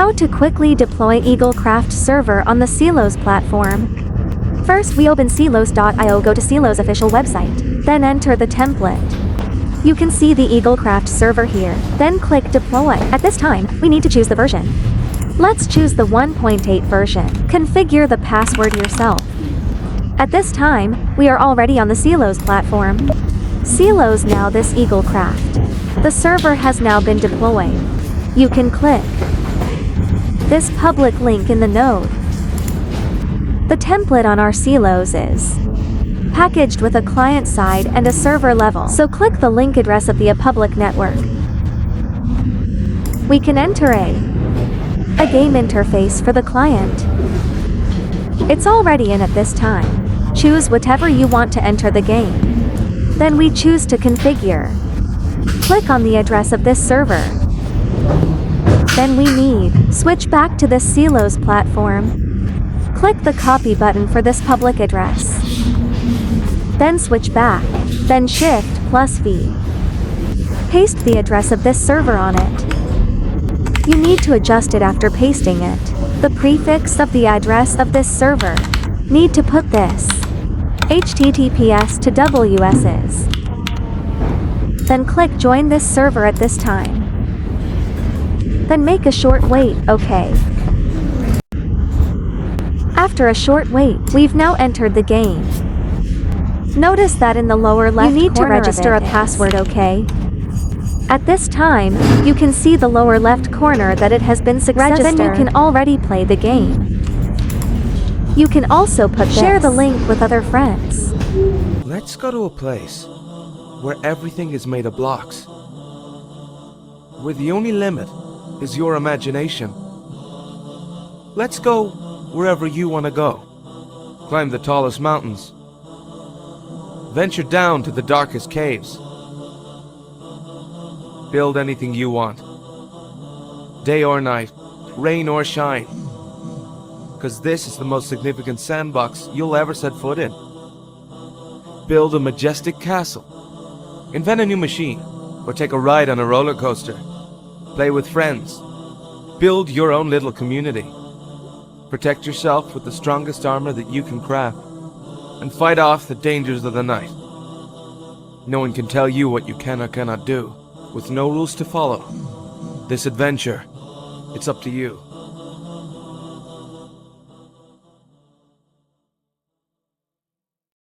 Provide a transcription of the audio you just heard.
How to quickly deploy Eaglecraft server on the Sealos platform. First, we open Sealos.io, go to Sealos official website, then enter the template. You can see the Eaglecraft server here, then click deploy. At this time, we need to choose the version. Let's choose the 1.8 version. Configure the password yourself. At this time, we are already on the Sealos platform. Sealos now this Eaglecraft. The server has now been deployed. You can click this public link in the node. The template on our Sealos is packaged with a client side and a server level, so click the link address of the public network. We can enter a game interface for the client. It's already in at this time. Choose whatever you want to enter the game. Then we choose to configure. Click on the address of this server. Then we need switch back to this Sealos platform. Click the copy button for this public address. Then switch back, then Shift+V. Paste the address of this server on it. You need to adjust it after pasting it. The prefix of the address of this server. Need to put this HTTPS to WS's. Then click join this server at this time. Then make a short wait, OK. After a short wait, we've now entered the game. Notice that in the lower left corner you need to register a password, OK? At this time, you can see the lower left corner that it has been successful. Then you can already play the game. You can also share the link with other friends. Let's go to a place where everything is made of blocks, where the only limit is your imagination. Let's go wherever you want to go. Climb the tallest mountains. Venture down to the darkest caves. Build anything you want. Day or night, rain or shine. Because this is the most significant sandbox you'll ever set foot in. Build a majestic castle. Invent a new machine, or take a ride on a roller coaster. Play with friends. Build your own little community. Protect yourself with the strongest armor that you can craft, and fight off the dangers of the night. No one can tell you what you can or cannot do, with no rules to follow. This adventure, it's up to you.